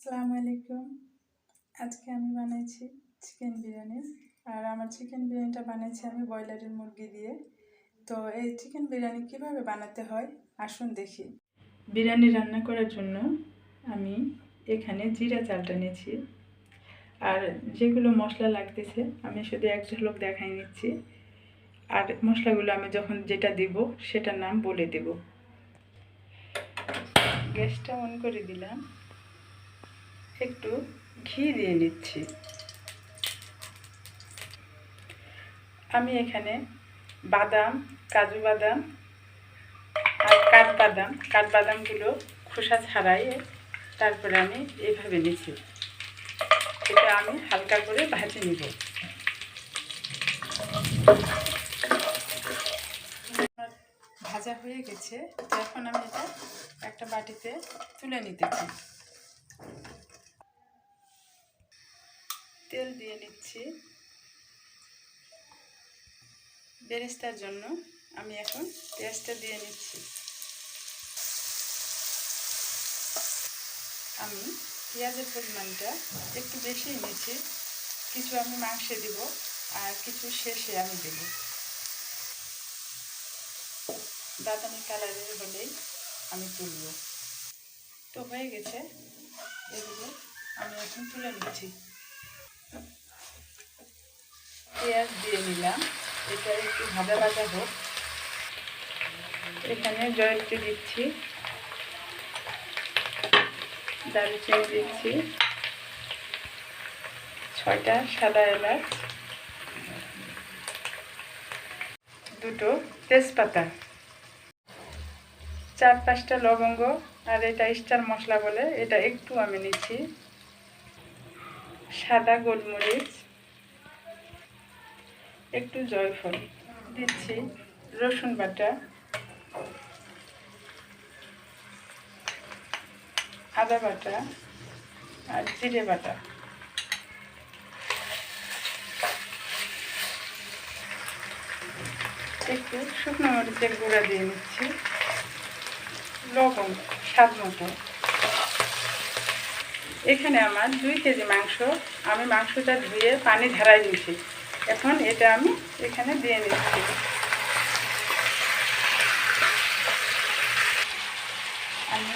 আসসালামু আলাইকুম। আজকে আমি বানাইছি চিকেন বিরিয়ানি। আর আমার চিকেন বিরিয়ানিটা বানাইছি আমি ব্রয়লারের মুরগি দিয়ে। তো এই চিকেন বিরিয়ানি কিভাবে বানাতে হয় আসুন দেখি। বিরিয়ানি রান্না করার জন্য আমি এখানে জিরা চালটা নিয়েছি। আর যেগুলো মশলা লাগতেছে আমি শুধু এক ঝলক দেখাই নিচ্ছি। আর মশলাগুলো আমি যখন যেটা দিব সেটার নাম বলে দেব। গ্যাসটা অন করে দিলাম। একটু ঘি দিয়ে নিচ্ছি। আমি এখানে বাদাম, কাজু বাদাম আর কাঠবাদামগুলো খোসা ছাড়াই তারপরে আমি এইভাবে নিচ্ছি। এটা আমি হালকা করে ভাজে নিব। ভাজা হয়ে গেছে, এখন আমি এটা একটা বাটিতে তুলে নিতেছি। তেল দিয়ে নিচ্ছি। বেরেস্তার জন্য আমি এখন পেঁয়াজটা দিয়ে নিচ্ছি। আমি পেঁয়াজের পরিমাণটা একটু বেশি নিয়েছি। কিছু আমি মাংসে দিব আর কিছু শেষে আমি দেব। বাদামি কালারের হলেই আমি তুলব। তো হয়ে গেছে, এগুলো আমি এখন তুলে নিচ্ছি। পেঁয়াজ দিয়ে নিলাম, এটা একটু ভাজা ভাজা হোক। এখানে জয়ত্রী দিচ্ছি, দারুচিনি দিচ্ছি, 6টা সাদা এলাচ, 2টো তেজপাতা, 4-5টা লবঙ্গ, আর এটা স্টার মশলা বলে এটা একটু আমি নিচ্ছি। সাদা গোলমরিচ, একটু জয়ফল দিচ্ছি, রসুন বাটা, আদা বাটা আর জিরে বাটা। একটু শুকনো মরিচের গুঁড়া দিয়ে নিচ্ছি, লবণ স্বাদ মতো। এখানে আমার 2 কেজি মাংস, আমি মাংসটা ধুয়ে পানি ঝরাই দিয়েছি। এখন এটা আমি এখানে দিয়ে নিচ্ছি। আমি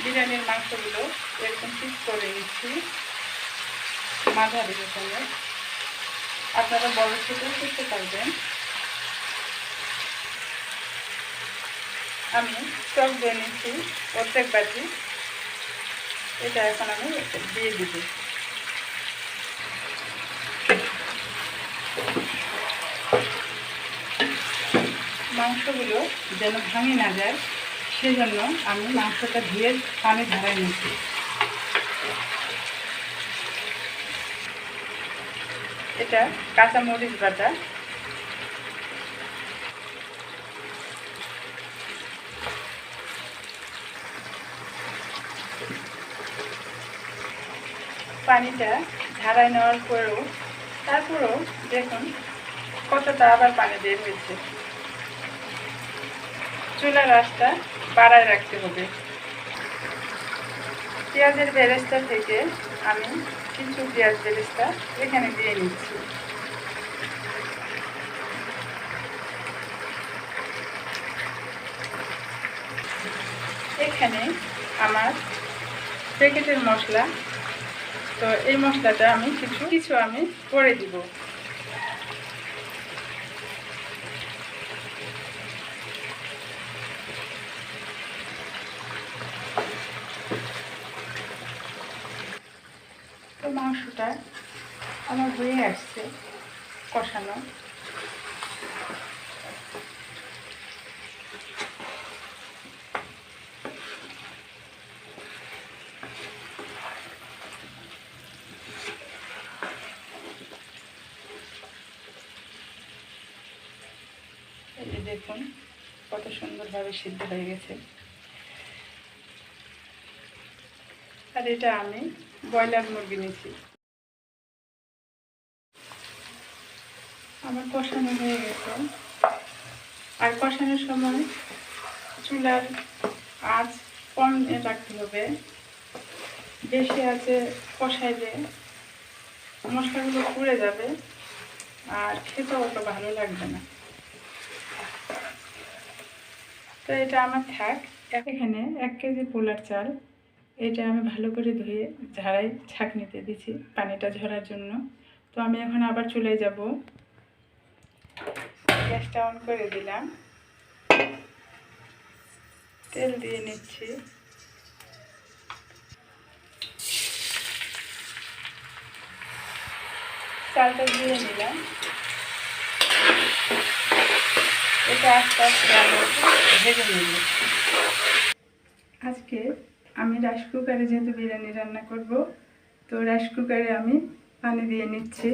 বিরিয়ানির মাংসগুলো এরকম পিস করে নিচ্ছি মাঝারি রকমের। আপনারা বড় ছোটও করতে পারবেন। আমি টক দিয়ে নিচ্ছি অর্ধেক বাটি। এটা এখন আমি দিয়ে দিব। মাংসগুলো যেন ভাঙে না যায় সেজন্য আমি মাংসটা ধুয়ে পানি ঝরাই নিচ্ছি। এটা কাঁচা মরিচ বাটা, পানিটা ঝাড়াই নেওয়ার পরেও তারপরেও দেখুন কতটা আবার পানি বের হয়েছে। চুলার আঁচটা বাড়ায় রাখতে হবে। পেঁয়াজের বেরেস্তা থেকে আমি কিছু পেঁয়াজ বেরেস্তা এখানে দিয়ে নিচ্ছি। এখানে আমার প্যাকেটের মশলা, তো এই মশলাটা আমি কিছু আমি করে দিব। তো মাংসটা আমার হয়ে আসছে কষানো। এই যে দেখুন কত সুন্দরভাবে সিদ্ধ হয়ে গেছে। আর এটা আমি ব্রয়লার মুরগি নিয়েছি। আমার কষানো হয়ে গেছে। আর কষানোর সময় চুলার আঁচ কম রাখতে হবে। বেশি আছে কষাইলে মশলাগুলো পুড়ে যাবে আর খেতেও অত ভালো লাগবে না। তো এটা আমার থাক। এখানে 1 কেজি পোলার চাল, এটা আমি ভালো করে ধুয়ে ঝাড়াই ছাঁকনিতে দিছি পানিটা ঝরার জন্য। তো আমি এখন আবার চুলায় যাব, গ্যাসটা অন করে দিলাম, তেল দিয়ে নিচ্ছি। চালটা দিয়ে নিলাম, এটা আস্তে আস্তে আমি ভেজে নিব। আজকে আমি রাইস কুকারে যেহেতু বিরিয়ানি রান্না করব, তো রাইস কুকারে আমি পানি দিয়ে নিচ্ছি।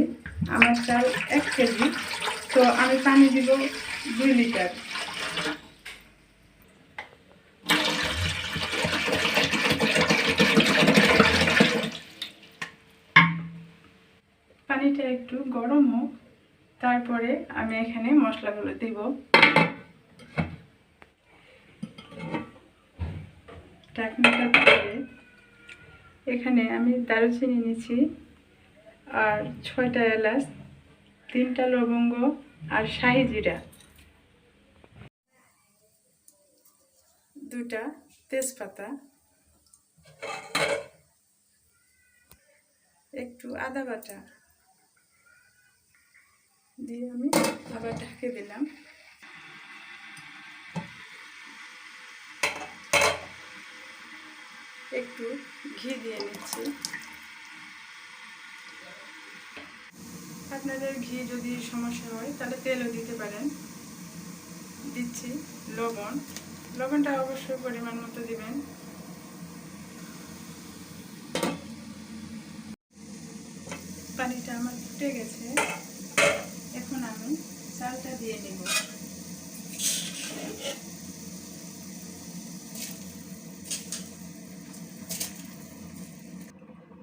আমার চাল 1 কেজি, তো আমি পানি দিব 2 লিটার। পানিটা একটু গরম হোক, তারপরে আমি এখানে মশলাগুলো দিব। ঢাকনাটা দিয়ে এখানে আমি দারুচিনি নিয়েছি, আর 6টা এলাচ, 3টা লবঙ্গ আর শাহি জিরা, 2টা তেজপাতা, একটু আদা বাটা দিয়ে আমি আবার ঢেকে দিলাম। একটু ঘি দিয়ে নিচ্ছি। আপনাদের ঘি যদি সমস্যা হয় তাহলে তেলও দিতে পারেন। দিচ্ছি লবণ, লবণটা অবশ্যই পরিমাণ মতো দিবেন। পানিটা আমার ফুটে গেছে, এখন আমি চালটা দিয়ে নেব।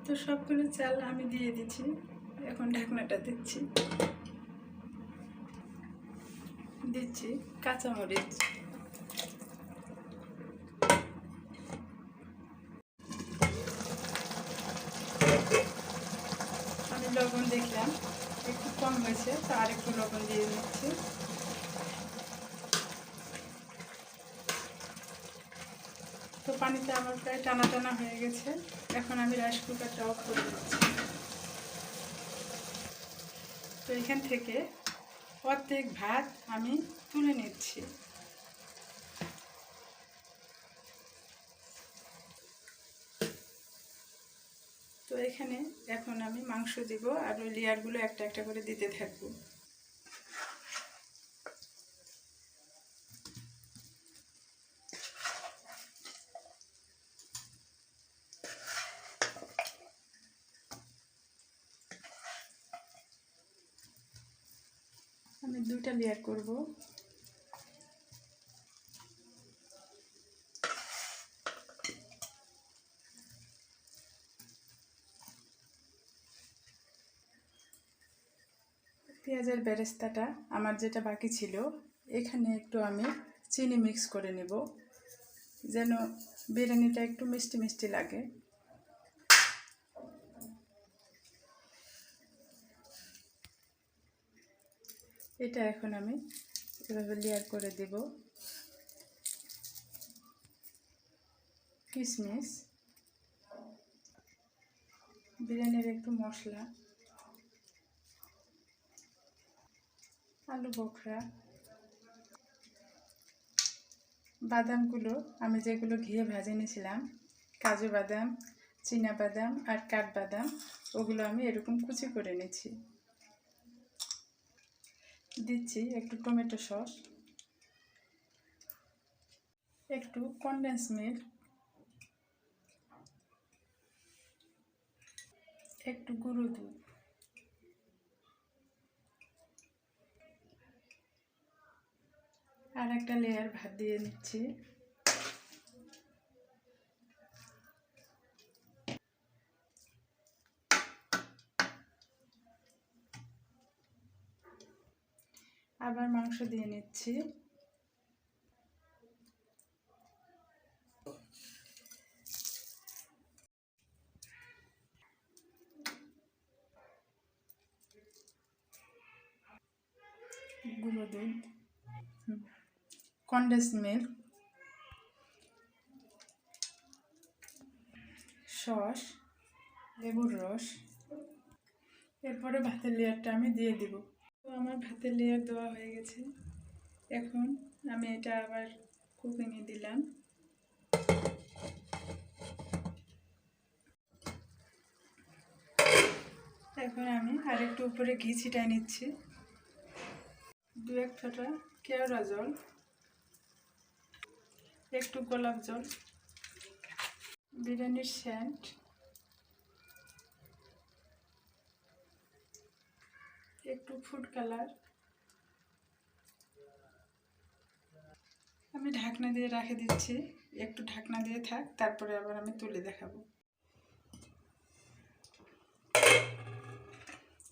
তো সবগুলো চাল আমি দিয়ে দিচ্ছি, এখন ঢাকনাটা দিচ্ছি কাঁচামরিচ, আমি লবণ দেখলাম একটু কম হয়েছে, তো আর একটু লবণ দিয়ে নিচ্ছি। তো পানিটা আমার প্রায় টানা টানা হয়ে গেছে, এখন আমি রাইস কুকারটা অফ করে দিচ্ছি। তো এখান থেকে অর্ধেক ভাত আমি তুলে নিচ্ছি। তো এখানে এখন আমি মাংস দিব, আর ওই লেয়ারগুলো একটা একটা করে দিতে থাকবো। আমি 2টা লেয়ার করব। পেঁয়াজের বেরেস্তাটা আমার যেটা বাকি ছিল, এখানে একটু আমি চিনি মিক্স করে নেব, যেন বিরিয়ানিটা একটু মিষ্টি মিষ্টি লাগে। এটা এখন আমি এভাবে লেয়ার করে দেব। কিশমিশ, বিরিয়ানির একটু মশলা, আলু বোখরা, বাদামগুলো আমি যেগুলো ঘিয়ে ভেজে নিয়েছিলাম, কাজু বাদাম, চীনা বাদাম আর কাঠবাদাম, ওগুলো আমি এরকম কুচি করে নিয়েছি। দিচ্ছি একটু টমেটো সস, একটু কনডেন্স মিল্ক, একটু গুঁড়ো দুধ, আর একটা লেয়ার ভাত দিয়ে নিচ্ছি। আবার মাংস দিয়ে নিচ্ছি। গুঁড়ো দুধ, কনডেন্স মিল্ক, সস, লেবুর রস। এরপরে ভাতের লেয়ারটা আমি দিয়ে দিব। তো আমার ভাতের লেয়ার দেওয়া হয়ে গেছে। এখন আমি এটা আবার কুকিংয়ে দিলাম। এখন আমি আরেকটু উপরে ঘি ছিটাই নিচ্ছি। 2-1 ফোঁটা কেওড়া জল, একটু গোলাপ জল, বিরিয়ানির সেন্ট, একটু ফুড কালার। আমি ঢাকনা দিয়ে রেখে দিচ্ছি, একটু ঢাকনা দিয়ে থাক, তারপরে আবার আমি তুলে দেখাবো।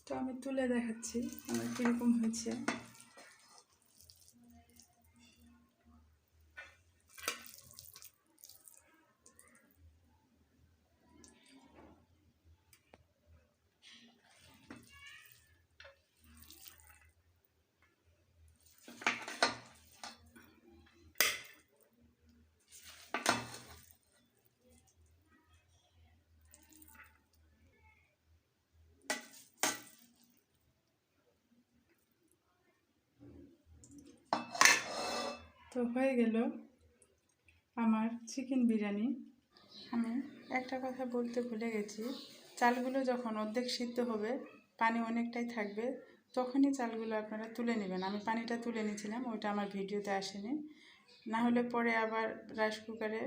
তো আমি তুলে দেখাচ্ছি আমার কীরকম হয়েছে। তো হয়ে গেল আমার চিকেন বিরিয়ানি। আমি একটা কথা বলতে ভুলে গেছি, চালগুলো যখন অর্ধেক সিদ্ধ হবে, পানি অনেকটাই থাকবে, তখনই চালগুলো আপনারা তুলে নেবেন। আমি পানিটা তুলে নিয়েছিলাম, ওইটা আমার ভিডিওতে আসেনি। না হলে পরে আবার রাইস কুকারে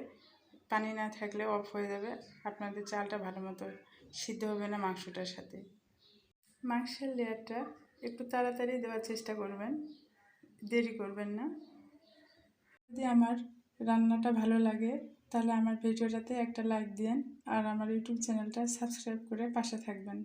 পানি না থাকলে অফ হয়ে যাবে, আপনাদের চালটা ভালো মতো সিদ্ধ হবে না মাংসটার সাথে। মাংসের লেয়ারটা একটু তাড়াতাড়ি দেওয়ার চেষ্টা করবেন, দেরি করবেন না। যদি আমার রান্নাটা ভালো লাগে তাহলে আমার ভিডিওটাতে একটা লাইক দিন আর আমার ইউটিউব চ্যানেলটা সাবস্ক্রাইব করে পাশে থাকবেন।